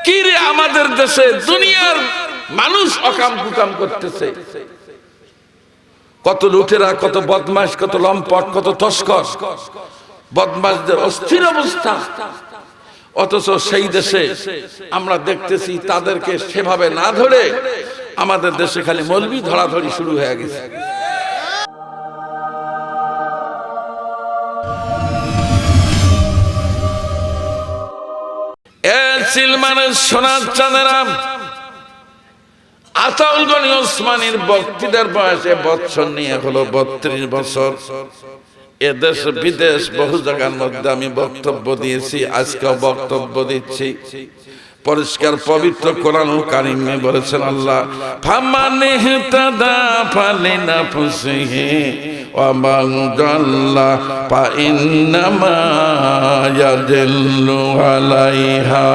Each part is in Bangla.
কি রে আমাদের দেশে দুনিয়ার মানুষ অকাম কুকাম করতেছে, কত লুটেরা, কত বদমাশ, কত লম্পট, কত তস্কর, বদমাশদের অস্থির অবস্থা। অথচ সেই দেশে আমরা দেখতেছি তাদেরকে সেভাবে না ধরে আমাদের দেশে খালি মৌলবি ধরাধরি শুরু হয়ে গেছে। সিলমানের সোনার চাঁদেরা আতাউল গনি ওসমানীর বক্তৃতার বয়সে বৎসর নিয়ে হলো 32 বছর। এদেশ বিদেশ বহু জায়গার মধ্যে আমি বক্তব্য দিয়েছি, আজকেও বক্তব্য দিচ্ছি। পরিষ্কার পবিত্র কোরআনুল কারীমে বলেছেন আল্লাহ, ফামান ইহতাদা ফালিনাফসিহি ওয়া মান দাল্লা ফাইন্নামা ইয়াদিল্লু আলাইহা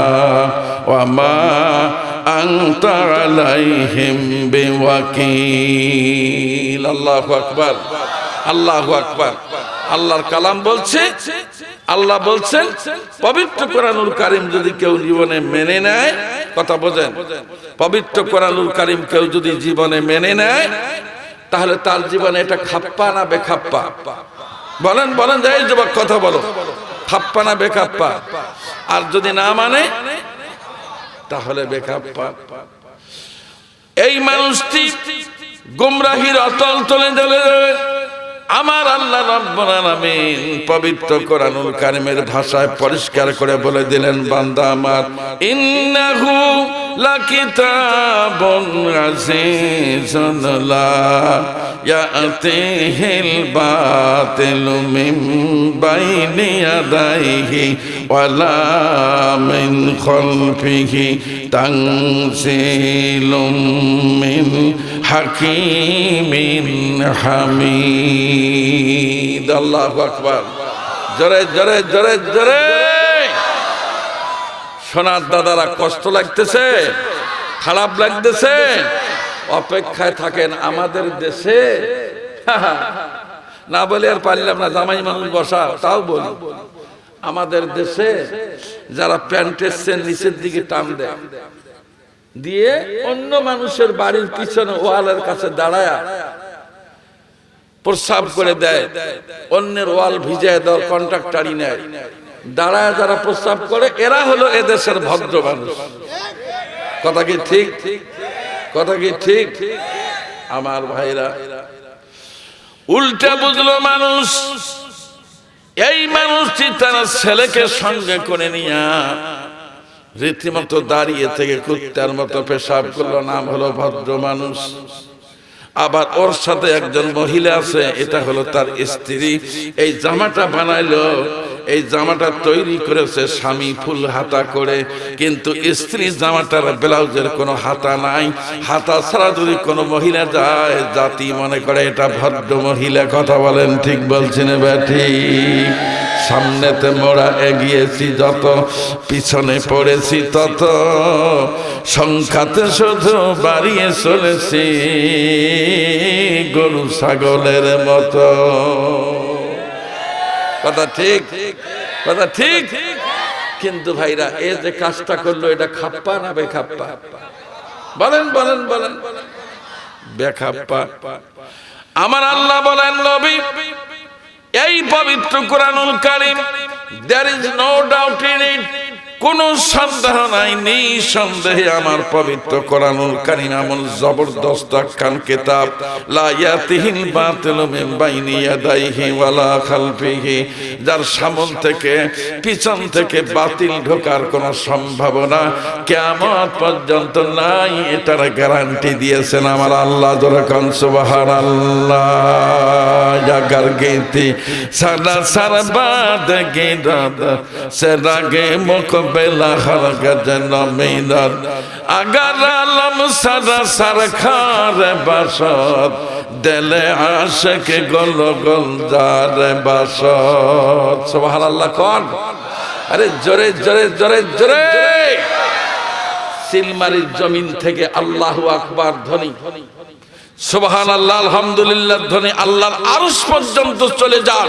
ওয়া মা আনতা আলাইহিম বিওয়াকিল। আল্লাহু আকবার, আল্লাহু আকবার। আল্লাহর কালাম বলছে, আল্লাহ বলছেন পবিত্র কোরআনুল কারীম যদি কেউ জীবনে মেনে নেয়, কথা বোঝেন, পবিত্র কোরআনুল কারীম কেউ যদি জীবনে মেনে নেয় তাহলে তার জীবনে এটা খাপ্পা না বেখাপ্পা? বলেন বলেন, যাই যুবক কথা বলো, খাপ্পা না বেখাপ্পা? আর যদি না মানে তাহলে বেখাপ্পা। এই মানুষটি গুমরাহির অতল তলে চলে যাবে। আমার আল্লাহ রাব্বুল আলামিন পবিত্র কোরআনুল কারীমের ভাষায় পরিষ্কার করে বলে দিলেন, বান্দা আমার, ইন্নাহু লাকিতাবুন আজিজুন লা ইয়াতিহিল বাতিলু মিন বাইনি ইয়াদাইহি ওয়ালা মিন খালফিহি তানজিলুম মিন হাকিমিন হামিদ। আল্লাহু আকবার। জোরে জোরে জোরে জোরে। সোনার দাদারা, কষ্ট লাগতেছে, খারাপ লাগতেছে, অপেক্ষায় থাকেন আমাদের দেশে। না বলে আর পারলাম না, জামাই মানুষ বসা, তাও বলি, আমাদের দেশে যারা প্যান্টের চেন নিচের দিকে টান দেয় দিয়ে অন্য মানুষের বাড়ির পিছনে ওয়ালের কাছে দাঁড়ায়া প্রস্রাব করে দেয়, অন্যের ওয়াল ভিজায় দেওয়ার কন্ট্রাক্টারি নেয়, দাঁড়ায় যারা প্রস্রাব করে এরা হলো এদেশের ভদ্র মানুষ। কথা কি ঠিক? কথা কি ঠিক? আমার ভাইরা, উল্টা বুঝলো মানুষ। এই মানুষটি তার ছেলেকে সঙ্গে করে নিয়ে রীতিমতো দাঁড়িয়ে থেকে কুত্তার মতো পেশাব করলো, নাম হলো ভদ্র মানুষ। আবার ওর সাথে একজন মহিলা আছে, এটা হলো তার স্ত্রী। এই জামাটা বানাইলো, এই জামাটা তৈরি করেছে স্বামী ফুল হাতা করে, কিন্তু স্ত্রী জামাটার ব্লাউজের কোনো হাতা নাই। হাতা ছাড়া যদি কোনো মহিলা যায়, জাতি মনে করে এটা ভদ্র মহিলা। কথা বলেন, ঠিক বলছি না ব্যাঠি? সামনেতে মোড়া এগিয়েছি যত, পিছনে পড়েছি তত, সংখ্যাতে শুধু বাড়িয়ে চলেছি গরু ছাগলের মতো। কথা ঠিক? কথা ঠিক? কিন্তু ভাইরা, এ যে কাজটা করলো, এটা খাপ্পা না বেখাপ্পা? বলেন বলেন বলেন। বেখাপ্পা। আমার আল্লাহ বলেন, নবী, এই পবিত্র কোরআনুল কারীম, there is no doubt in it, কোনো সন্দেহ নাই, নিঃসন্দেহে আমার পবিত্র কোরআনুল কারীম এমন জবরদস্ত একখান কিতাব, লা ইয়াতিহিল বাতিলু মিন বাইনি ইয়াদাইহি ওয়ালা খালফিহি, যার সামন থেকে পিছন থেকে বাতিল ঢোকার কোনো সম্ভাবনা কিয়ামত পর্যন্ত নাই, এটার গ্যারান্টি দিয়েছেন আমার আল্লাহ। জোরে কোন সুবহানাল্লাহ। জাগার গীতি সারা সারা বাদ গিরাদ সেরাগে মুখ বেলা হরগত নমিনাত আগার আলম সারা সরখার বাসত দিলে আশিক গোল গোলজার বাসত। সুবহানাল্লাহ। কোন? আরে জোরে জোরে জোরে জোরে। সিলমারির জমিন থেকে আল্লাহু আকবার ধ্বনি, সুবহানাল্লাহ, আলহামদুলিল্লাহ ধ্বনি আল্লাহর আরশ পর্যন্ত চলে যান,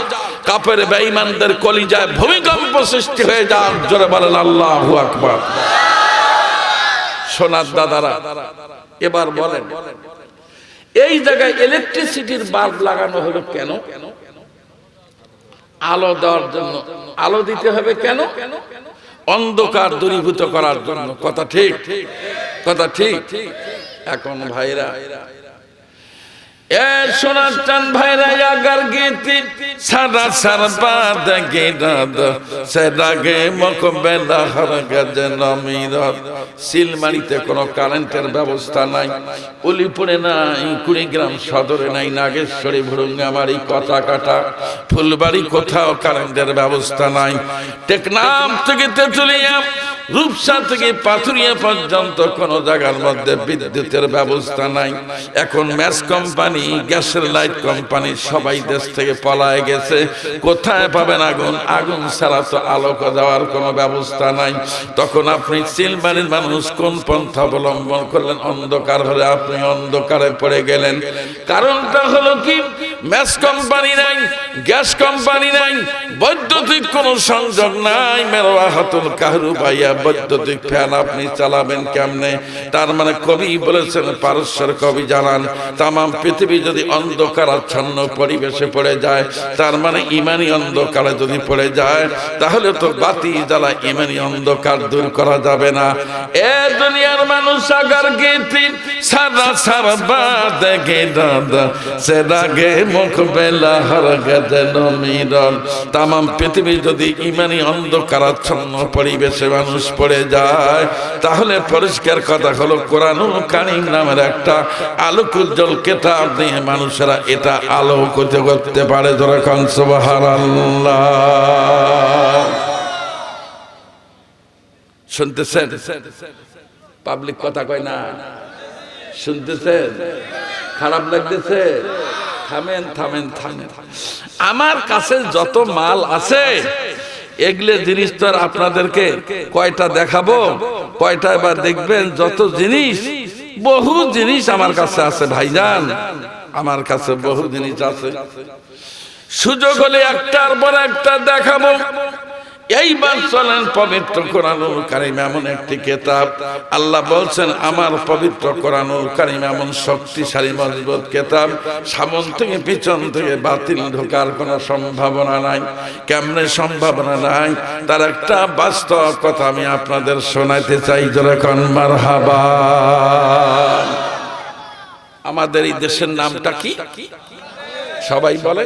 কাফের বেঈমানদের কলিজায় ভূমিকম্প সৃষ্টি হয়ে যান। জোরে বলেন আল্লাহু আকবার। সোনার দাদারা, এবার বলেন এই জায়গায় ইলেকট্রিসিটির বাল্ব লাগানো হলো কেন? আলো দেওয়ার জন্য। আলো দিতে হবে কেন? অন্ধকার দূরীভূত করার জন্য। কথা ঠিক, কথা ঠিক। এখন ভাইরা সোনার চান ভাইরা আগার গীতি সারা সারবা দেখে রাত সেদাগে মকবেলা হারগাজে নমিরত। সিলমারিতে কোনো কারেন্টের ব্যবস্থা নাই, উলিপুরে নাই, কুড়িগ্রাম সদরে নাই, নাগেশ্বরী, ভুরুঙ্গামারি, কথাকাটা, ফুলবাড়ি কোথাও কারেন্টের ব্যবস্থা নাই। টেকনাফ থেকে তেঁতুলিয়া, রূপসা থেকে পাথুরিয়া পর্যন্ত কোন জায়গার মধ্যে বিদ্যুতের ব্যবস্থা নাই। এখন ম্যাচ কোম্পানি, গ্যাসের লাইট কোম্পানি সবাই দেশ থেকে পলায় গেছে। কোথায় পাবেন আগুন? আগুন ছাড়া তো আলোক দেওয়ার কোনো ব্যবস্থা নাই। তখন আপনি সিলমারির মানুষ কোন পন্থা অবলম্বন করলেন? অন্ধকার হলে আপনি অন্ধকারে পড়ে গেলেন। কারণটা হলো কি? ম্যাচ কোম্পানি নাই, গ্যাস কোম্পানি নাই, বৈদ্যুতিক কোন সংযোগ নাই। মেরওয়াহাতুল কাহরুবাইয়া বৈদ্যুতিক ফ্যান আপনি চালাবেন কেমনে? তার মানে কবি বলেছেন, পারস্যের কবি জানান, তামাম পৃথিবী যদি অন্ধকারাচ্ছন্ন পরিবেশে পড়ে যায়, তার মানে ইমানি অন্ধকারে যদি পড়ে যায়, তাহলে তো বাতি জ্বালা ইমানি অন্ধকার দূর করা যাবে না। এ দুনিয়ার মানুষ আগার গীতি সারা সারবা দেখে দাদা সেদাগে মুখবেলা হারগাজে নমিরন। তামাম পৃথিবী যদি ইমানি অন্ধকারাচ্ছন্ন পরিবেশে মানুষ পড়ে যায়, তাহলে পরিষ্কার কথা হলো কোরআনুল কারীম নামের একটা আলোকোজ্জ্বল কিতাব দিয়ে মানুষেরা এটা আলোকিত করতে পারে। যখন সুবহানাল্লাহ শুনতেছেন? পাবলিক কথা কয় না, শুনতেছেন? খারাপ লাগতেছে? থামেন থামেন থামেন। আমার কাছে যত মাল আছে এগুলো জিনিস তো আর আপনাদেরকে কয়টা দেখাবো, কয়টা এবার দেখবেন। যত জিনিস, বহু জিনিস আমার কাছে আছে ভাইজান, আমার কাছে বহু জিনিস আছে। সুযোগ হলে একটার পর একটা দেখাবো। এইবার চলেন পবিত্র কোরআনুল কারীম এমন একটি কিতাব, আল্লাহ বলছেন আমার পবিত্র কোরআনুল কারীম এমন শক্তিশালী মজবুত কিতাব, সামন থেকে পিছন থেকে বাতিল ঢোকার কোনো সম্ভাবনা নাই। কেমনে সম্ভাবনা নাই? তার একটা বাস্তব কথা আমি আপনাদের শোনাইতে চাই। যখন মারহাবা। আমাদের এই দেশের নামটা কি? সবাই বলে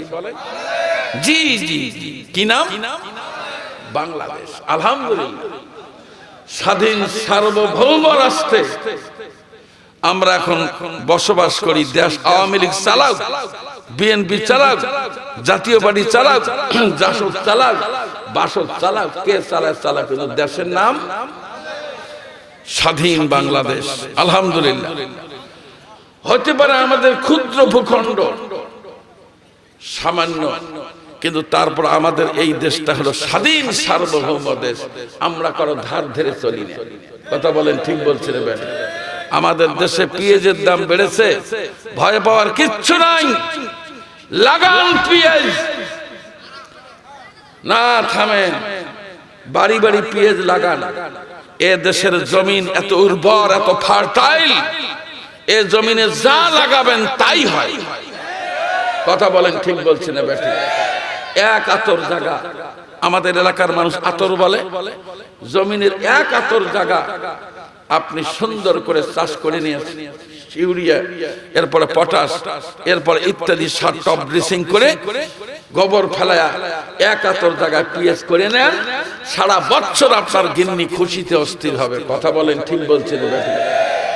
জি জি জি। কি নাম? বাংলাদেশ। আলহামদুলিল্লাহ, স্বাধীন সার্বভৌম রাষ্ট্রে আমরা এখন বসবাস করি। দেশ আওয়ামী লীগ চালাক, বিএনপি চালাক, জাতীয় পার্টি চালাক, জাসদ চালাক, বাসদ চালাক, কে চালাক চালাক, কিন্তু দেশের নাম স্বাধীন বাংলাদেশ। আলহামদুলিল্লাহ। হতে পারে আমাদের ক্ষুদ্র ভূখণ্ড, সামান্য, কিন্তু তারপর আমাদের এই দেশটা হলো স্বাধীন সার্বভৌম দেশ। আমরা কারো ধার ধরে চলি না। কথা বলেন, ঠিক বলছেন? আমাদের দেশে পেঁয়াজের দাম বেড়েছে, ভয় পাওয়ার কিচ্ছু নাই। লাগান পেঁয়াজ, না থামেন, বাড়ি বাড়ি পেঁয়াজ লাগান। এ দেশের জমিন এত উর্বর, এত ফার্টাইল, এ জমিনে যা লাগাবেন তাই হয়। কথা বলেন, ঠিক বলছেন? এক আতর জায়গা, আমাদের এলাকার মানুষ আতর বলে, জমিনের এক আতর জায়গা আপনি সুন্দর করে চাষ করে নিয়েছেন, ইউরিয়া, এরপরে পটাশ, এরপরে ইত্যাদি সার টপ ড্রেসিং করে গোবর ফেলায়া এক আতর জায়গায় পিএস করে নেন, সারা বছর আপনার গিন্নি খুশিতে অস্থির হবে। কথা বলেন, ঠিক বলছেন?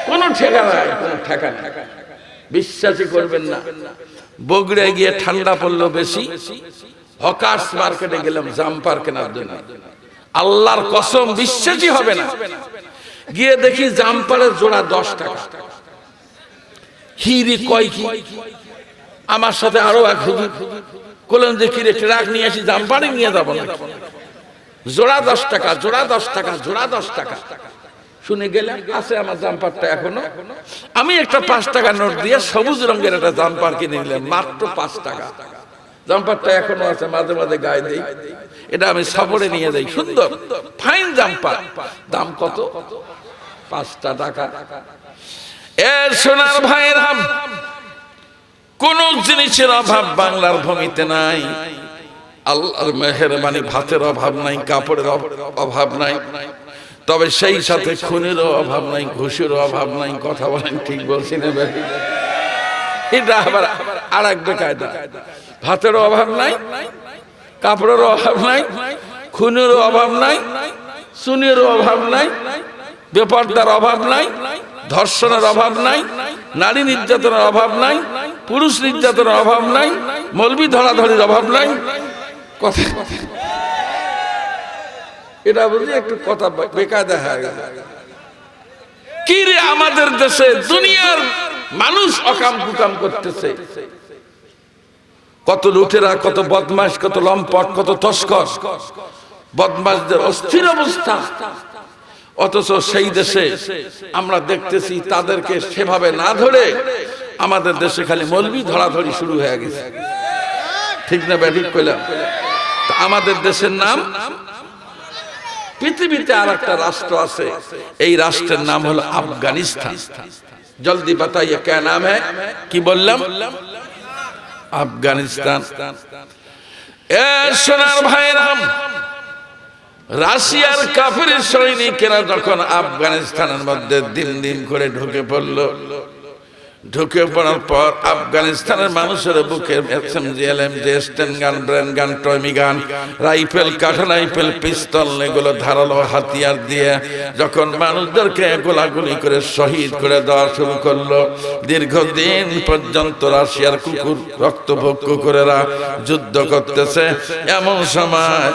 কোনো ঠেকা নাই, কোনো ঠেকা নাই। বিশ্বাসই করবেন না। বগুড়ায় গিয়ে ঠান্ডা পড়লো বেশি, হকার্স মার্কেটে গেলাম জাম্পার কেনার জন্য। আল্লাহর কসম বিশ্বাসই হবে না, গিয়ে দেখি জাম্পারের জোড়া 10 টাকা। হিরি কয় কি? আমার সাথে আরো এক হুজুর বললেন যে কিরে ট্রাক নিয়ে আসি, জাম্পারে নিয়ে যাবো না, জোড়া 10 টাকা, জোড়া 10 টাকা, জোড়া 10 টাকা। শুনে গেলাম, আছে আমার জাম্পারটা এখনো। আমি একটা 5 টাকা নোট দিয়ে সবুজ রঙের একটা জাম্পার কিনে নিলাম, মাত্র 5 টাকা। জাম্পারটা এখনো আছে, মাঝে মাঝে গায়ে দেই। এটা আমি সফরে নিয়ে যাই, সুন্দর ফাইন জাম্পার। দাম কত? 5টা টাকা। এ সোনার ভাইরা, কোন জিনিসের অভাব বাংলার ভূমিতে নাই। আল্লাহর মেহেরবানি, ভাতের অভাব নাই, কাপড়ের অভাব নাই, তবে সেই সাথে খুনেরও অভাব নাই, ঘুষেরও অভাব নাই। কথা বলেন ঠিক বলছি না ভাই? এটা আবার আর এক বেকায়দা। ভাতেরও অভাব নাই, কাপড়েরও অভাব নাই, খুনেরও অভাব নাই, চুনেরও অভাব নাই, বেপরদার অভাব নাই, ধর্ষণের অভাব নাই, নারী নির্যাতনের অভাব নাই, পুরুষ নির্যাতনের অভাব নাই, মৌলবি ধরাধরির অভাব নাই। কথা এটা বুঝলি একটু কথা বেকায়দা হয়ে গেছে। কি রে আমাদের দেশে দুনিয়ার মানুষ অকাম কুকাম করতেছে, কত লুটেরা, কত বদমাশ, কত লম্পট, কত তস্কর, বদমাশদের অস্থির অবস্থা। অথচ সেই দেশে আমরা দেখতেছি তাদেরকে সেভাবে না ধরে আমাদের দেশে খালি মৌলবি ধরাধরি শুরু হয়ে গেছে। ঠিক না ব্যাঠিক কইলাম? আমাদের দেশের নাম, পৃথিবীতে আর একটা রাষ্ট্র আছে, এই রাষ্ট্রের নাম হলো আফগানিস্তান। জলদি বাতাইয়ে কে নাম হ্যাঁ? কি বললাম? আফগানিস্তান। এ সোনার ভাইরা, রাশিয়ার কাফির সৈনিকেরা যখন আফগানিস্তানের মধ্যে দিন দিন করে ঢুকে পড়লো, ঢুকে পড়ার পর আফগানিস্তানের মানুষের বুকে এসএমজি, এলএমজি, স্টেন গান, ব্রেন গান, টমি গান, রাইফেল, কাঠা রাইফেল, পিস্তল, এগুলো ধারালো হাতিয়ার দিয়ে যখন মানুষদেরকে গোলাগুলি করে শহীদ করে দেওয়া শুরু করলো, দীর্ঘদিন পর্যন্ত রাশিয়ার কুকুর, রক্তভোগ কুকুরেরা যুদ্ধ করতেছে। এমন সময়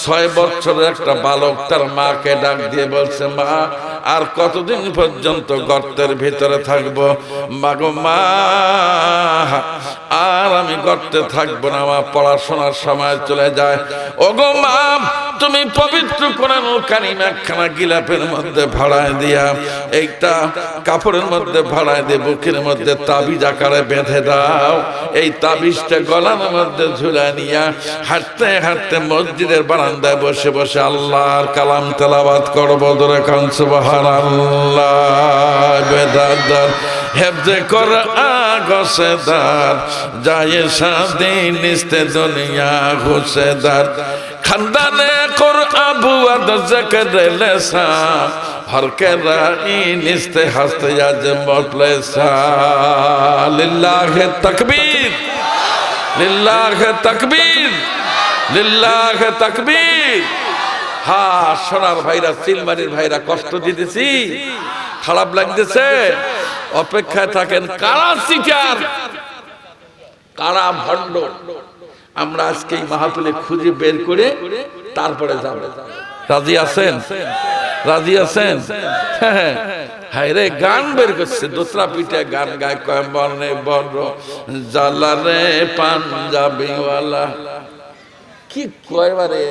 6 বছরের একটা বালক তার মাকে ডাক দিয়ে বলছে, মা আর কতদিন পর্যন্ত গর্তের ভিতরে থাকবো? মাগো মা, আর আমি গর্তে থাকবো না, আমার পড়াশোনার সময় চলে যায়। ওগো মা, তুমি পবিত্র কোরআনুল কারীম একখানা গিলাপের মধ্যে ভাড়ায় দিয়া, এইটা কাপড়ের মধ্যে ভাড়ায় দিয়ে বুকের মধ্যে তাবিজ আকারে বেঁধে দাও। এই তাবিজটা গলার মধ্যে ঝুলায় নিয়া হাঁটতে হাঁটতে মসজিদের বারান্দায় বসে বসে আল্লাহর কালাম তেলাওয়াত করবো। ধরে কান সুবহানাল্লাহ। বেদাদার হেফজে কোরআন গসেদার, যায় শাদি নিস্তে দুনিয়া ঘুষেদার, খানদানে কোরআন বুয়াদ জিকির লিসান, হর কে রাই নিস্তে হস্তে আজ মফলেসা। লিল্লাহে তাকবীর, লিল্লাহে তাকবীর, লিল্লাহে তাকবীর। হ্যাঁ সোনার ভাইরা, সিলমারির ভাইরা, কষ্ট দিতেছি, খারাপ লাগতেছে, অপেক্ষায় থাকেন। কারা শিকার, কারা ভণ্ড, আমরা আজকে এই মাহফিলে খুঁজে বের করে তারপরে যাব। রাজি আছেন? রাজি আছেন? হ্যাঁ রে, গান বের করছে, দোতরা পিঠে গান গায়, কয় মনে বড় জ্বালা রে পাঞ্জাবিওয়ালা। কি কয় বারে,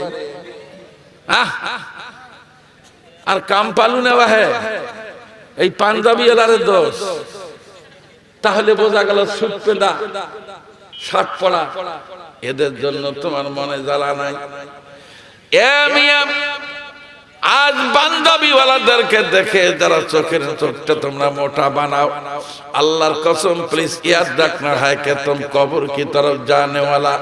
আর কাম পালু নেওয়া হ্যাঁ এই পাঞ্জাবি এলারে দোষ। তাহলে বোঝা গেল সুট পেদা, শার্ট পরা, এদের জন্য তোমার মনে জ্বালা নাই। এ মিয়া, আজ বান্দাবিওয়ালাদেরকে দেখে যারা চোখের চোখটা তোমরা মোটা বানাও, আল্লাহর কসম প্লিজ ইয়াদ রাখনা হ্যায় কে তুম কবর কি তরফ জানে ওয়ালা।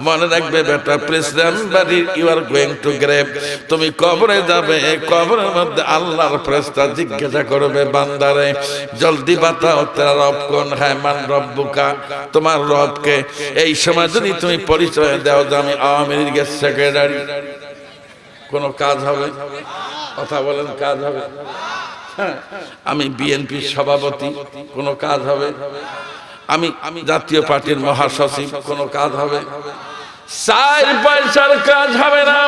মনে রাখবে বেটা, please remember you are going to grave. তুমি কবরে যাবে, কবরের মধ্যে আল্লাহর ফেরেশতা জিজ্ঞাসা করবে, বান্দারে জলদি বাতাও তেরা রব কোন হ্যায়, মান রব্বুকা, তোমার রবকে। এই সময় যদি তুমি পরিচয় দাও যে আমি আওয়ামী লীগের সেক্রেটারি, কোন কাজ হবে? কথা বলেন, কাজ হবে? আমি বিএনপির সভাপতি, কোন কাজ হবে? আমি জাতীয় পার্টির মহাসচিব, কোন কাজ হবে? 4 পয়সার কাজ হবে না,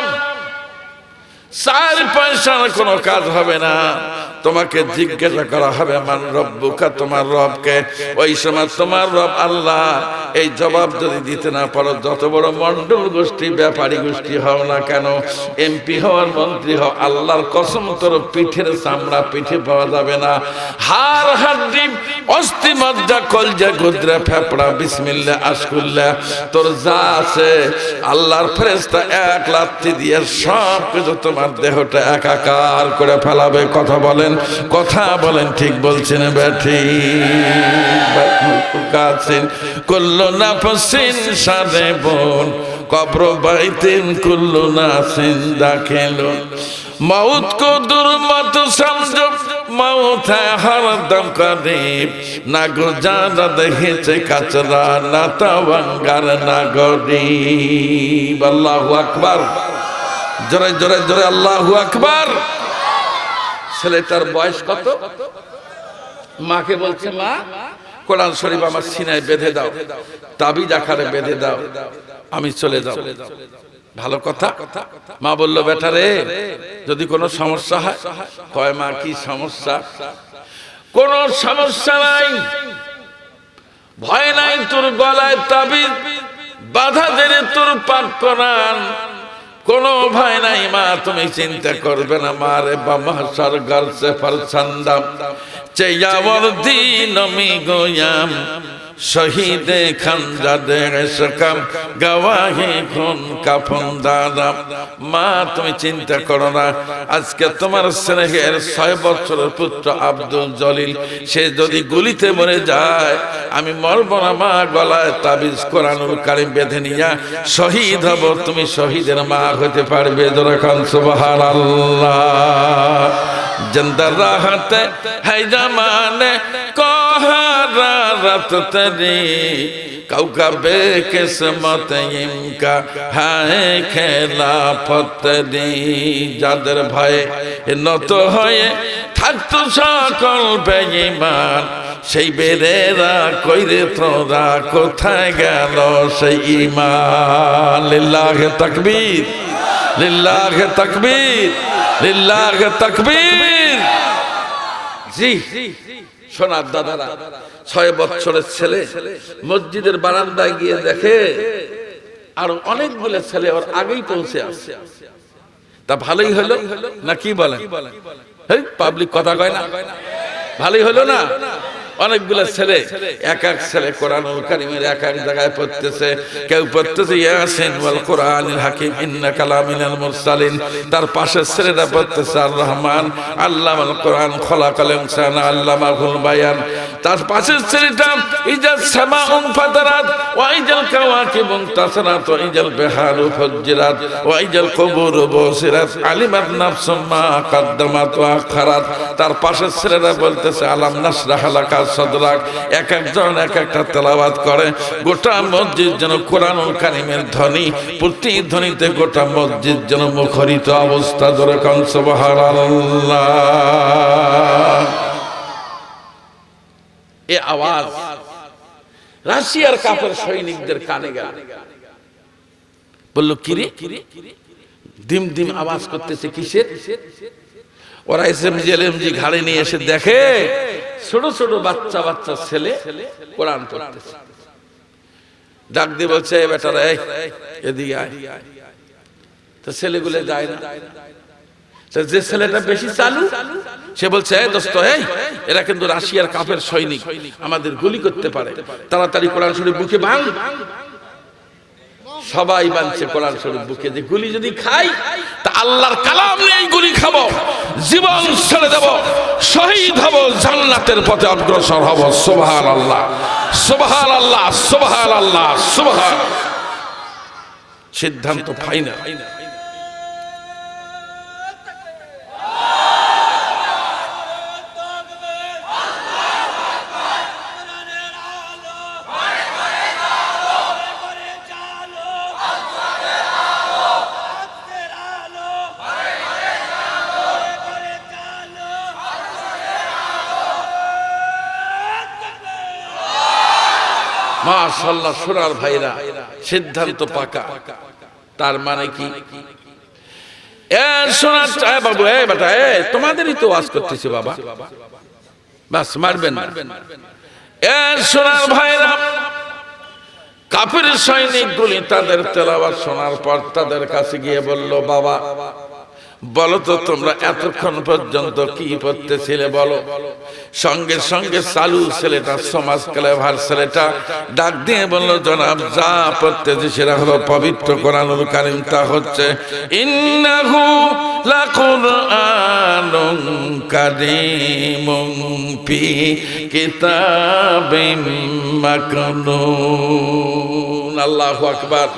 4 পয়সার কোন কাজ হবে না। তোমাকে জিজ্ঞাসা করা হবে মান রব্বুকা, তোমার রবকে। ওই সময় তোমার রব আল্লাহ। এই জবাব যদি দিতে না পারো, যত বড় মন্ডল গোষ্ঠী, ব্যাপারী গোষ্ঠী হও না কেন, এমপি হওয়ার, মন্ত্রী হও, আল্লাহর কসম তোর পিঠের চামড়া পিঠে পাওয়া যাবে না। হাড় হাড্ডি, অস্থি মজ্জা, কলজা, গুদ্রা, ফেফড়া, বিসমিল্লাহ, আশকুল্লাহ, তোর যা আছে আল্লাহর ফেরেশতা এক লাথি দিয়ে সব কিছু তোমার দেহটা একাকার করে ফেলাবে। কথা বলেন কথা বলেন, ঠিক বলছেন ব্যাঠি কুল্লু নাফসিন সাদেবুন কবর বাইতিন কুল্লু নাসিন দাখিলুন मौत को दुर्मत समझो मौत है हरदम करीब ना गुजारा देखे कचरा ना तवंगर ना गरीब अल्लाहु अकबर जोरे जोरे जोरे अल्लाहु अकबर ছেলেটার বয়স কত মাকে বলছে মা কোরআন শরীফ আমার সিনায় বেঁধে দাও তাবিজ আকারে বেঁধে দাও আমি চলে যাব ভালো কথা মা বলল বেটা রে যদি কোনো সমস্যা হয় কয় মা কি সমস্যা কোনো সমস্যা নাই ভয় নাই তোর গলায় তাবিজ বাধা দেরে তোর পাক কোরআন কোনো ভয় নাই মা তুমি চিন্তা করবে না মা রে বামাশার ঘর সে ফরসন্দম চেয়াওয়ার দিন মি গোয়াম শহীদ খঞ্জাদে ইশকম গওয়াহি খুন কাফন দারাম মা তুমি চিন্তা করো না আজকে তোমার স্নেহের 6 বছরের পুত্র আব্দুল জলিল সে যদি গুলিতে মরে যায় আমি মরব না মা গলায় তাবিজ কোরআনুল কারীম বেঁধে নিয়া শহীদ হব তুমি শহীদের মা হতে পারবে যখন সুবহানাল্লাহ जिंदा राहत है जमाने को हरारत तेरी कौकबे किस्मत इनका है खेलाफत तेरी जादर भय নত হয়ে থাকতো সকল বেঈমান সেই বেরেরা কইরে তোরা কোথায় গেল সেই ঈমান লিল্লাহি তাকবীর লিল্লাহি তাকবীর লিল্লাহি তাকবীর জি সোনার দাদারা 6 বছরের ছেলে মসজিদের বারান্দায় গিয়ে দেখে আর অনেকগুলো ছেলে ওর আগেই পৌঁছে আসে তা ভালোই হলো না কি বলেন এই পাবলিক কথা কয় না ভালোই হলো না অনেকগুলো ছেলে এক এক ছেলে কোরআনুল কারীমের এক এক জায়গায় পড়তেছে কেউ পড়তেছে ইয়াসিন ওয়াল কোরআনিল হাকিম ইন্নাকা লামিনাল মুরসালিন তার পাশের ছেলেটা পড়তেছে আর রহমান আল্লামাল কোরআন খলাকাল ইনসানা আল্লামাহুল বায়ান তার পাশের ছেলেটা ইজাজ সামাউন ফাতারাত ওয়া ইজাল কাওয়াকিবুন তাসরাত ওয়া ইজাল বিহারু ফুজ্জিরাত ওয়া ইজাল কুবুরু বুসিরাত আলিমাত নাফসুম মা কদ্দামাত ওয়া আখারাত তার পাশের ছেলেটা বলতেছে আলাম নাশরাহ লাকা সদরাক এক একজন এক একটা তেলাওয়াত করে গোটা মসজিদ যেন কোরআনুল কারীমের ধ্বনি প্রতিধ্বনিতে গোটা মসজিদ যেন মুখরিত অবস্থা ধরে কোন সুবহানাল্লাহ এই আওয়াজ রাশিয়ার কাফের সৈনিকদের কানে গেল বলল কিরে দিম দিম আওয়াজ করতেছে কিসের ওরা এসএমজি ঘাড়ে নিয়ে এসে দেখে ছোট ছোট বাচ্চা বাচ্চা ছেলে কোরআন পড়তেছে ডাক দিয়ে বলছে এই বেটারা এদিকে আয় তো ছেলেগুলো যায় না যে ছেলেটা বেশি চালু সে বলছে এই দোস্ত এই এরা কিন্তু রাশিয়ার কাফের সৈনিক আমাদের গুলি করতে পারে তাড়াতাড়ি কোরআন শরীফ বুকে ভাঙ সবাই বানছে কোরআন শরীফ বুকে যে গুলি যদি খাই তা আল্লাহর কালাম নিয়ে গুলি খাবো জীবন ছেড়ে দেব শহীদ হব জান্নাতের পথে অগ্রসর হব সুবহানাল্লাহ সুবহানাল্লাহ সুবহানাল্লাহ সুবহান সিদ্ধান্ত ফাইনাল মাশাআল্লাহ সোনার ভাইরা সিদ্ধান্ত পাকা তার মানে কি এ সোনার চায় বাবু এ বেটা এ তোমাদেরই তো ওয়াজ করতেছি বাবা বাস মারবেন না এ সোনার ভাইরা কাফের সৈনিকগুলি তাদের তেলাওয়াত শোনার পর তাদের কাছে গিয়ে বলল বাবা বলো তো তোমরা এতক্ষণ পর্যন্ত কি পড়তেছিলে বলো। সঙ্গে সঙ্গে চালু ছেলেটা, সমাজ ক্লেভার ছেলেটা ডাক দিয়ে বলল, জনাব যা পড়তেছি সেটা হলো পবিত্র কোরআনুল কারীম। তা হচ্ছে ইন্নাহু লাকুরআনুন কারীমুন ফি কিতাবিম মাকনুন। আল্লাহু আকবার।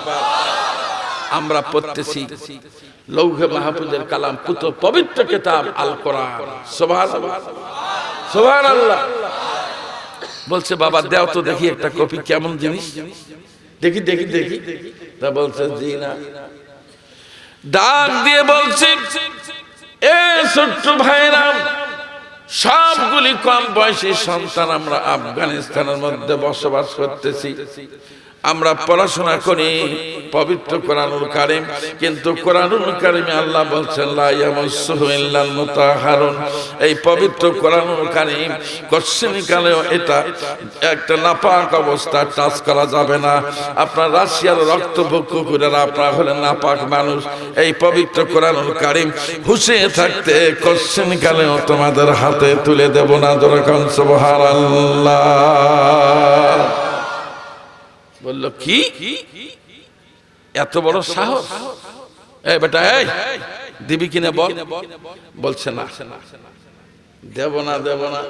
আমরা পড়তেছি লৌহে মাহফুজের কালাম, পুত পবিত্র কিতাব আল কোরআন। সুবহানাল্লাহ, সুবহানাল্লাহ। বলছে বাবা দাও তো দেখি একটা কপি, কেমন জিনিস, দেখি দেখি দেখি। তা বলছে জি না। ডাক দিয়ে বলছে, এ ছোট্ট ভাইরা, সবগুলি কম বয়সী সন্তান, আমরা আফগানিস্তানের মধ্যে বসবাস করতেছি, আমরা পড়াশোনা করি পবিত্র কোরআনুল কারীম, কিন্তু কোরআনুল কারীমে আল্লাহ বলছেন লা ইয়ামাসসুহু ইল্লাল মুতাহহারুন। এই পবিত্র কোরআনুল কারীম কোশ্চেনকালেও এটা একটা নাপাক অবস্থা, টাচ করা যাবে না। আপনার রাশিয়ার রক্তভুক্ত করে আপনারা হলেন নাপাক মানুষ। এই পবিত্র কোরআনুল কারীম হুঁশে থাকতে কোশ্চেনকালেও তোমাদের হাতে তুলে দেব না। যেরকম সুবহানাল্লাহ। বলল কি এত বড় সাহস, এই বেটা এই দিবি কিনা বল। বলছে না, দেব না দেব না।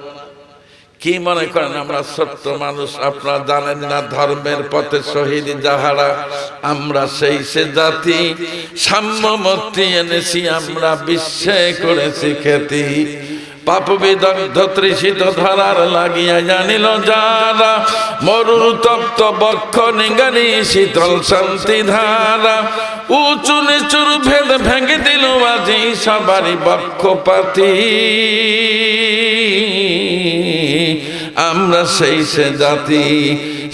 কি মনে করেন আমরা ছোট্ট মানুষ? আপনারা জানেন না ধর্মের পথে শহীদ যাহারা, আমরা সেই সে জাতি, সাম্যমূর্তি এনেছি আমরা, বিশ্বে করেছি খ্যাতি। পাপ বিদগ্ধ তৃষিত ধরার লাগিয়া জানিল যারা, মরুর তপ্ত বক্ষ নিগানি শীতল শান্তি ধারা। উঁচু নিচুর ভেদ ভেঙে দিল আজি সবারই বক্ষপাতি, আমরা সেই সে জাতি,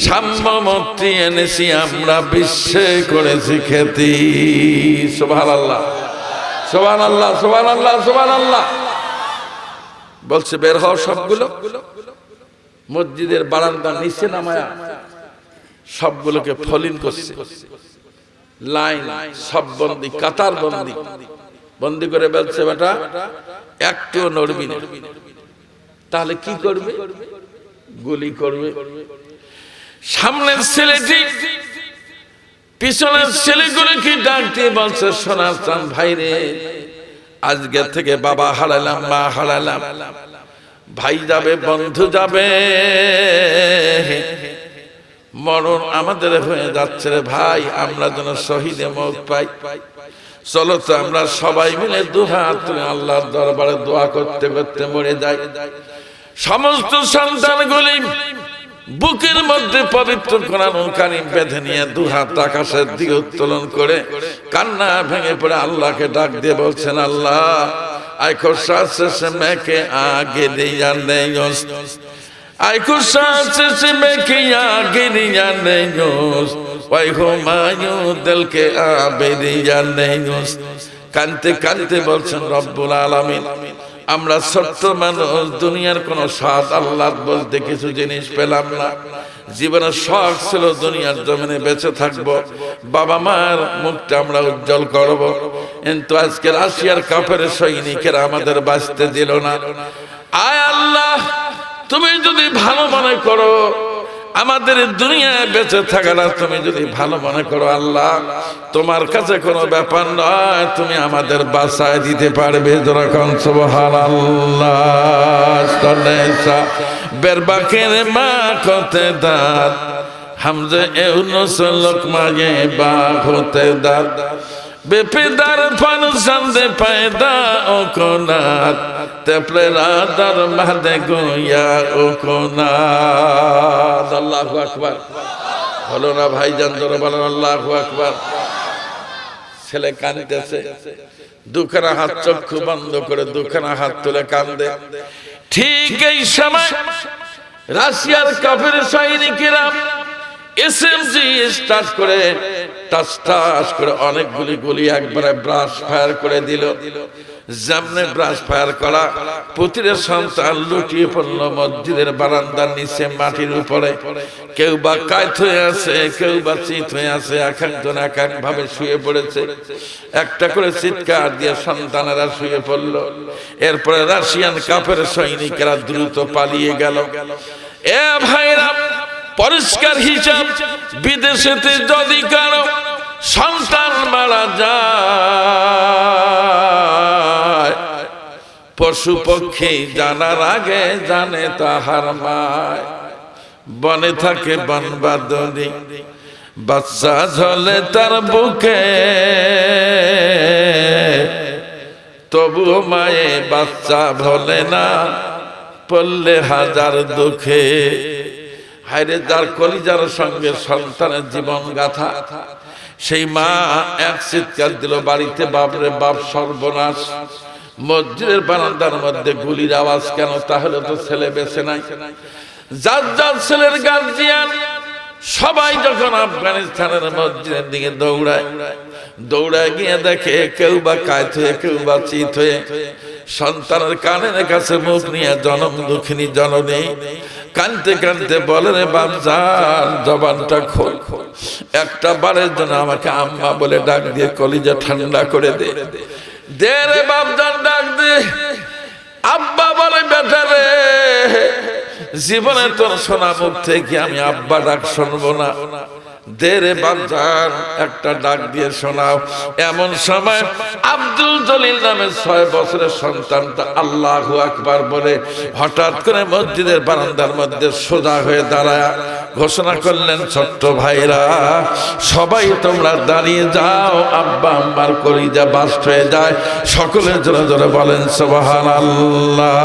সাম্যমূর্তি এনেছি আমরা, বিশ্বে করেছি খ্যাতি। সুবহানাল্লাহ, সুবহানাল্লাহ, সুবহানাল্লাহ, সুবহানাল্লাহ। বলছে বের হও সবগুলো। মসজিদের বারান্দার নিচে নামায়া সবগুলোকে ফলিন করছে, লাইন সব বন্দি, কাতার বন্দি, বন্দি করে বলছে বেটা একটুও নড়বি না। তাহলে কি করবে? গুলি করবে। সামনের ছেলেটি পিছনের ছেলেগুলোকে ডাক দিয়ে বলছে, সোনার চান ভাই রে, আজকে থেকে বাবা হারালাম, মা হারালাম, ভাই যাবে, বন্ধু যাবে, মরণ আমাদের হয়ে যাচ্ছে রে ভাই, আমরা যেন শহীদে মওত পাই। চলো তো আমরা সবাই মিলে দুহাত তুলে আল্লাহর দরবারে দোয়া করতে করতে মরে যাই। সমস্ত সন্তানগুলি বুকের মধ্যে পবিত্র কোরআনুল কারীম বেঁধে নিয়ে দুহাত আকাশের দিকে উত্তোলন করে কান্না ভেঙে পড়ে আল্লাহকে ডাক দিয়ে বলছেন, আল্লাহ আইখো সাথে সে মেকে আগে দিয়া নেই, আইখো সাথে সে মেকে আগে দিয়া নেই, ওই হুমায়ু দিলকে আবে দিয়া নেই। কানতে কানতে বলছেন রব্বুল আলামিন, আমরা ছোট্ট মানুষ, দুনিয়ার কোন স্বাদ আল্লাহ বলতে কিছু জিনিস পেলাম না। জীবনের শখ ছিল দুনিয়ার জমিনে বেঁচে থাকবো, বাবা মার মুখটা আমরা উজ্জ্বল করব, কিন্তু আজকে রাশিয়ার কাফের সৈনিকেরা আমাদের বাঁচতে দিল না। আয় আল্লাহ, তুমি যদি ভালো মনে করো আমাদের দুনিয়ায় বেঁচে থাকাটা, তুমি যদি ভালো মনে করো আল্লাহ, তোমার কাছে কোনো ব্যাপার নয়, তুমি আমাদের বাঁচায় দিতে পারবে। যেরকম সুবহানাল্লাহ। বেরবাকের মা কতে দাঁত, হামজে ইউনুস লোকমায়ে বা হতে দাঁত, বেপেদার ফান সন্দে পায়দা ও কোনাত, তেপলে রাদার মাদে গোয়া ও কোনাত। আল্লাহু আকবার। হলো না ভাইজান? জোরে বলেন আল্লাহু আকবার। ছেলে কাঁদতেছে, দুখানা হাত চক্ষু বন্ধ করে দুখানা হাত তুলে কান্দে। ঠিক এই সময় রাশিয়ার কাফের সৈনিকেরা এসএমজি স্টার্ট করে টাস টাস করে অনেকগুলি গুলি একবারে ব্রাশ ফায়ার করে দিল। জামনে ব্রাশ ফায়ার করা, পুত্রের সন্তান লুটিয়ে পড়ল মসজিদের বারান্দার নিচে মাটির উপরে। কেউ বা কায়ত হয়ে আছে, কেউ বা চিত হয়ে আছে, এক একজন এক এক ভাবে শুয়ে পড়েছে। একটা করে চিৎকার দিয়ে সন্তানেরা শুয়ে পড়ল। এরপরে রাশিয়ান কাফের সৈনিকেরা দ্রুত পালিয়ে গেল। এ ভাইরা, পরিষ্কার হিসাব, বিদেশেতে যদি কারো সন্তান মারা যায়, পশু পক্ষী জানার আগে জানে তাহার মায়। বনে থাকে বনবাদনী, বাচ্চা ঝলে তার বুকে, তবুও মায়ে বাচ্চা ভোলে না, পড়লে হাজার দুঃখে। হায়রে, যার কলিজার সঙ্গে সন্তানের জীবন গাথা, সেই মা এক চিৎকার দিল বাড়িতে, বাপরে বাপ সর্বনাশ। মসজিদের বারান্দার মধ্যে গুলির আওয়াজ কেন? তাহলে তো ছেলে বেঁচে নাই। যার যার ছেলের গার্জিয়ান সবাই যখন আফগানিস্তানের মসজিদের দিকে দৌড়ায়, দৌড়ায় গিয়ে দেখে কেউ বা কায়ত হয়ে, কেউ বা চিত হয়ে, সন্তানের কানের কাছে মুখ নিয়ে জনম দুঃখিনী জননী কানতে কানতে বলে, রে বাপজান, জবানটা খোল, একটা বারের জন্য আমাকে আম্মা বলে ডাক দিয়ে কলিজা ঠান্ডা করে দে, দে রে বাপজান, ডাক দে। আব্বা বলে, বেটা রে, জীবনে তোর শোনা মুখ থেকে আমি আব্বা ডাক শুনবো না, দে রে বাপজান, একটা ডাক দিয়ে শোনাও। এমন সময় আব্দুল জলিল নামে 6 বছরের সন্তানটা আল্লাহু আকবার বলে হঠাৎ করে মসজিদের বারান্দার মধ্যে সোজা হয়ে দাঁড়ায় ঘোষণা করলেন, ছোট্ট ভাইরা সবাই তোমরা দাঁড়িয়ে যাও, আব্বা আম্মার কলিজা বাস্ট হয়ে যায়। সকলে জোরে জোরে বলেন সুবহানাল্লাহ।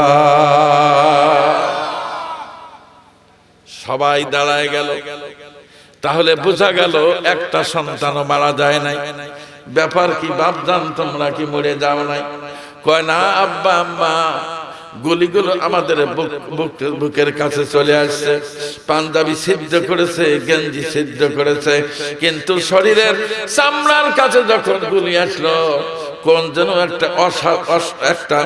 সবাই দাঁড়ায় গেল। তাহলে বোঝা গেল একটা সন্তানও মারা যায় নাই। ব্যাপার কি বাপজান, তোমরা কি মরে যাও নাই? কয় না আব্বা আম্মা, গুলিগুলো আমাদের বুকের কাছে চলে আসছে, পাঞ্জাবি সিদ্ধ করেছে, গেঞ্জি সিদ্ধ করেছে, কিন্তু শরীরের চামড়ার কাছে যখন গুলি আসলো, কোন যেন একটা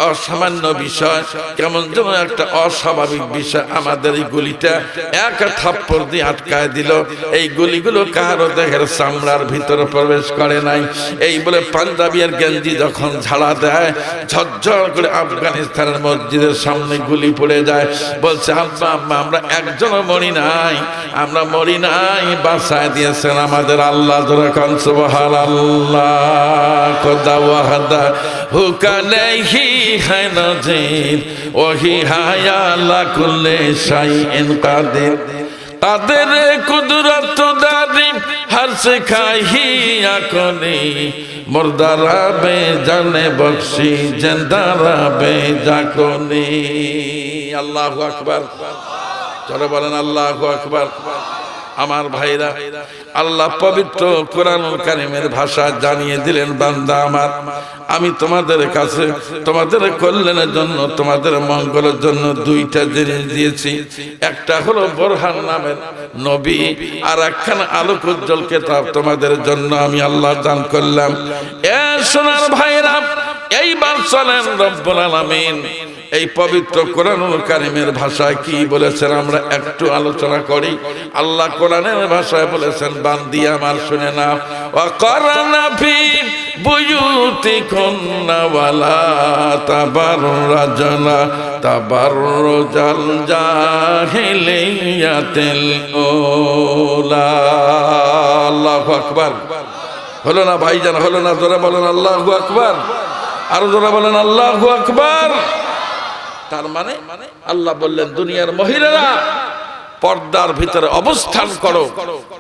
অসামান্য বিষয়, কেমন যেন একটা অস্বাভাবিক বিষয় আমাদের এই গুলিটা এক থাপ্পড় দিয়ে আটকায় দিল। এই গুলিগুলো কারো দেহের চামড়ার ভিতরে প্রবেশ করে নাই। এই বলে পাঞ্জাবি আর গেঞ্জি যখন ঝাড়া দেয়, ঝরঝর করে আফগানিস্তানের মসজিদের সামনে গুলি পড়ে যায়। বলছে, আব্বা আম্মা, আমরা একজনও মরি নাই, আমরা মরি নাই, বাঁচায় দিয়েছেন আমাদের আল্লাহ। জোরে কান সুবহানাল্লাহ। ওয়াহদা হুকা নেহি है नजीर वही हाया ला कुल्ले शाइइन कादिर कादिर कुदरत दारी हर से खाही आकोनी मुर्दारा बे जाने बख्शी जिंदारा बे जाकोनी। अल्लाहु अकबर। चलो बोलें अल्लाहु अकबर। আমার ভাইরা, আল্লাহ পবিত্র কোরআনুল কারীমের ভাষা জানিয়ে দিলেন, বান্দা আমার, আমি তোমাদের কাছে তোমাদের কল্যাণের জন্য, তোমাদের মঙ্গলের জন্য 2টা জিনিস দিয়েছি। একটা হলো বোরহান নামের নবী, আর একখানা আলোক উজ্জ্বল কিতাব তোমাদের জন্য আমি আল্লাহ দান করলাম। এ সোনার ভাইরা, এইবার চলেন রব্বুল আলামিন এই পবিত্র কোরআনুল কারীমের ভাষায় কি বলেছেন আমরা একটু আলোচনা করি। আল্লাহ কোরআনের ভাষায় বলেছেন, বান্দি আমার শুনে নাও, ওয়াকারনা ফি বুয়ুতিকুন্না ওয়ালা তাবাররাজনা তাবাররুজাল জাহিলিয়াতিল উলা। আল্লাহু আকবার। হলো না ভাইজান, হলো না? জোরে বলেন আল্লাহু আকবার। আরো জোরে বলেন আল্লাহু আকবার। তার মানে আল্লাহ বললেন, দুনিয়ার মহিলারা পর্দার ভিতরে অবস্থান করো,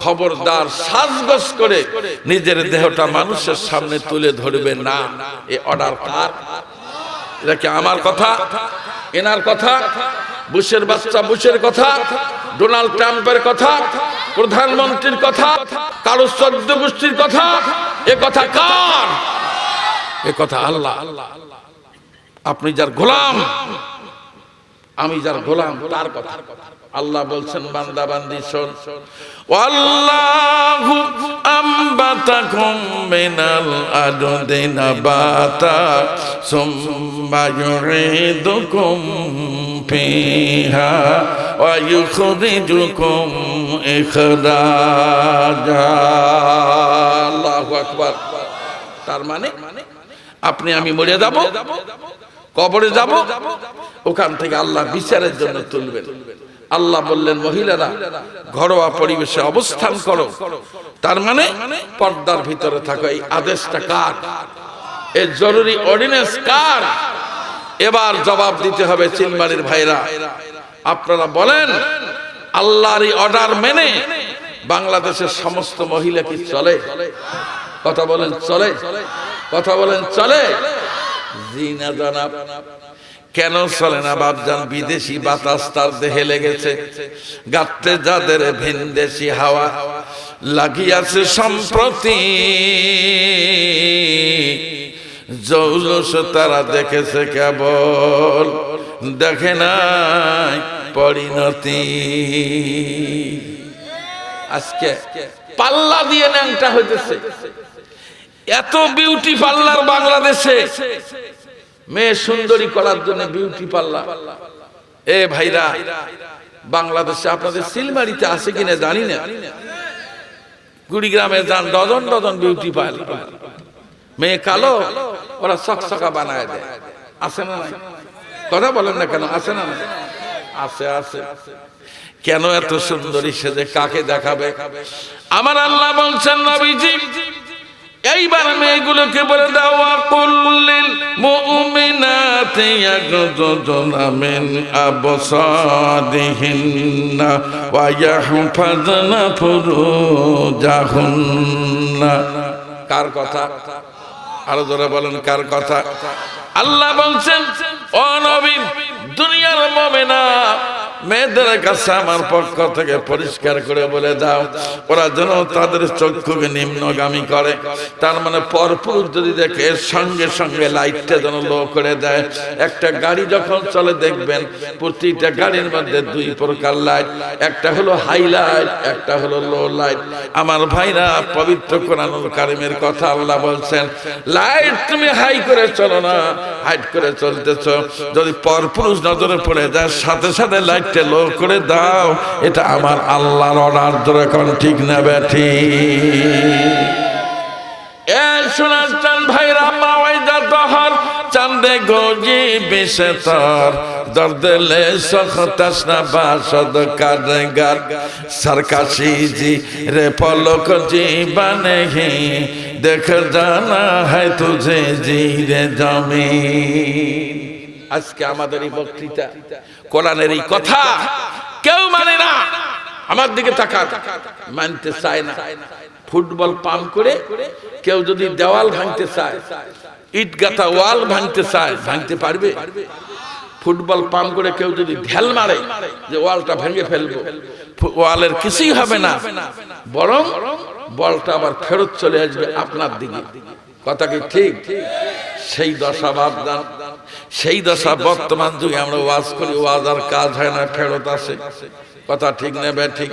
খবরদার সাজগোজ করে নিজের দেহটা মানুষের সামনে তুলে ধরবে না। এই অর্ডার কার? এটা কি আমার কথা, এনার কথা, বুশের বাচ্চা বুশের কথা, ডোনাল্ড ট্রাম্পের কথা, প্রধানমন্ত্রীর কথা, কারো 14 গোষ্ঠীর কথা? এ কথা কার? এ কথা আল্লাহ। আপনি যার গোলাম, আমি যার গোলাম, তার কথা। আল্লাহ বলছেন বান্দা বান্দি শোন, ওয়াল্লাহু আম্বাতাকুম মিনাল আরদি নাবাতা সুম্মা ইউঈদুকুম ফিহা ওয়া ইউখরিজুকুম ইখরাজা। আল্লাহু আকবার। তার মানে আপনি আমি মরে যাব, কবরে যাব, ওখান থেকে আল্লাহ বিচারের জন্য তুলবেন। আল্লাহ বললেন মহিলারা ঘরোয়া পরিবেশে অবস্থান করো, তার মানে পর্দার ভিতরে থাকো। এই আদেশটা কার? এই জরুরি অর্ডিন্যান্স কার? এবার জবাব দিতে হবে চিলমারির ভাইরা। আপনারা বলেন আল্লাহর এই অর্ডার মেনে বাংলাদেশের সমস্ত মহিলা কি চলে? কথা বলেন চলে? কথা বলেন চলে? জি না জনাব। কেন চলে না বাপজান? বিদেশি বাতাস তার দেহে লেগেছে, গাতে যাদের ভিনদেশি হাওয়া লাগিয়াছে সম্প্রতি, জৌলুস তারা দেখেছে কেবল, দেখে নাই পরিণতি। আজকে পাল্লা দিয়ে ন্যাংটা হইতেছে। এত বিউটি পার্লার বাংলাদেশে, মেয়ে সুন্দরী করার জন্য বিউটি পার্লার। এ ভাইরা, বাংলাদেশে আপনাদের সিলমারিতে আছে কিনা জানি না, কুড়িগ্রামে যান ডজন ডজন বিউটি পার্লার। মেয়ে কালো, ওরা চকচকা বানায় দেয়। আছে না নাই? কথা বলেন না কেন? আছে না নাই? আছে আছে। কেন এত সুন্দরী সেজে কাকে দেখাবে? আমার আল্লাহ বলছেন নবীজি এইবার মেয়েগুলোকে বলে দাও, কুল্লিল মুমিনাতি ইয়াগযুদনা মিন আবসারিহিন্না ওয়া ইয়াহফাযনা ফুরুজাহুন্না। কার কথা? আরো জোরে বলেন কার কথা? আল্লাহ বলছেন ও নবী, দুনিয়ার মুমিনা মেয়েদের কাছে আমার পক্ষ থেকে পরিষ্কার করে বলে দাও, ওরা যেন তাদের চক্ষুকে নিম্নগামী করে। তার মানে পরপুরুষ যদি দেখে সঙ্গে সঙ্গে লাইটটা যেন লো করে দেয়। একটা গাড়ি যখন চলে দেখবেন প্রতিটা গাড়ির মধ্যে দুই প্রকার লাইট, একটা হলো হাই লাইট, একটা হলো লো লাইট। আমার ভাইরা, পবিত্র কোরআনুল কারীমের কথা আল্লাহ বলছেন, লাইট তুমি হাই করে চলো না, হাইট করে চলতেছো, যদি পরপুরুষ নজরে পড়ে যায় সাথে সাথে লাইট লো করে দাও। এটা আমার আল্লাহর অর্ডার। ধরে কোন ঠিক না ব্যাঠি? এ সোনার চাঁদ ভাইরা, মাওয়াইদা দহর চাঁদে গজি বিশে তর দর্দলে সখতাস না বাসদ কারগার সরকাশি জি রে পলক জীবনে হি দেখ জানা হয় তুঝে জি রে জমিন। আজকে আমাদের এই বক্তৃতা, কোরআনের এই কথা কেউ মানে না। আমার দিকে তাকান, মানতে চায় না। ফুটবল পাম্প করে কেউ যদি দেওয়াল ভাঙতে চায়, ইট গাঁথা ওয়াল ভাঙতে চায়, ভাঙতে পারবে? ফুটবল পাম্প করে কেউ যদি ঢেল মারে যে ওয়ালটা ভেঙে ফেলবো, ওয়ালের কিছুই হবে না, বরং বলটা আবার ফেরত চলে আসবে আপনার দিকে। কথা কি ঠিক? সেই দশা বাপদান, সেই দশা বর্তমান যুগে আমরা ওয়াজ করি, ওয়াজ আর কাজ হয় না, ফেরত আসে। কথা ঠিক না বে ঠিক?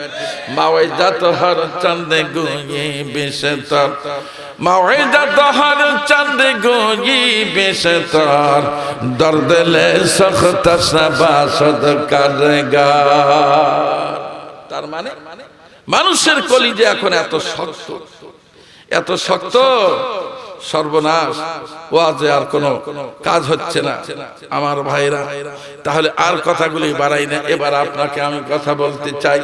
মাওয়াইদা তোহার চাঁদে গুই বেশে তর, মাওয়াইদা তোহার চাঁদে গুই বেশে তর দর্দলে সখতাস না বাসদ কারগার। তার মানে মানুষের কলিজা এখন এত শক্ত, এত শক্ত, সর্বনাশ। ওয়াজে আর কোনো কাজ হচ্ছে না আমার ভাইরা। তাহলে আর কথাগুলি বাড়াই না, এবার আপনাকে আমি কথা বলতে চাই,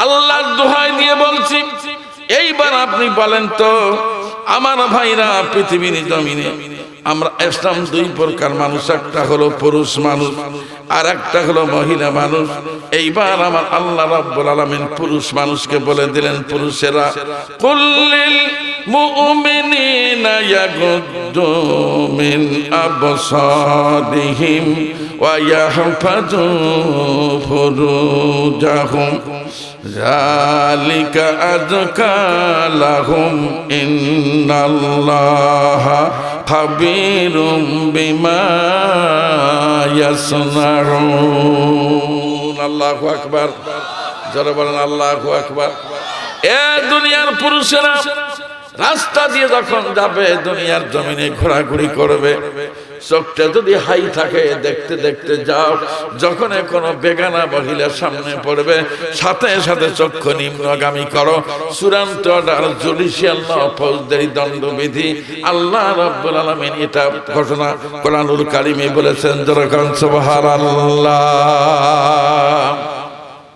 আল্লাহর দোহাই দিয়ে বলছি। এইবার আপনি বলেন তো আমার ভাইরা, পৃথিবীর জমিনে আমরা ইসলাম দুই প্রকার মানুষ, একটা হলো পুরুষ মানুষ আর একটা হলো মহিলা মানুষ। এইবার আমার আল্লাহ রাব্বুল আলামিন পুরুষ মানুষকে বলে দিলেন, পুরুষেরা কুল্লিল মুমিনিনা ইয়াগুদ্দু মিন আবসারিহিম ওয়া ইয়াহফাযু ফুরুজাহুম যালিকা আযকা লাহুম ইন্নাল্লাহা খাবীরুম বিমা ইয়াসনাউন। আল্লাহু আকবার, যারা বলেন আল্লাহু আকবার। এ দুনিয়ার পুরুষেরা রাস্তা দিয়ে যখন যাবে, দুনিয়ার জমিনে ঘোরাঘুরি করবে, চোখটা যদি হাই থাকে দেখতে দেখতে যাও, যখন কোনো বেগানা মহিলার সামনে পড়বে সাথে সাথে চক্ষু নিম্নগামী করো। চূড়ান্ত জুডিশিয়াল ল, ফৌজদারি দণ্ডবিধি। আল্লাহ রাব্বুল আলামিন এটা ঘটনা কোরআনুল কারিমে বলেছেন। যেরকম সুবহানাল্লাহ।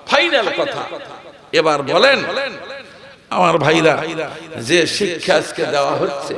ফাইনাল কথা, এবার বলেন আমার ভাইরা, যে শিক্ষা আজকে দেওয়া হচ্ছে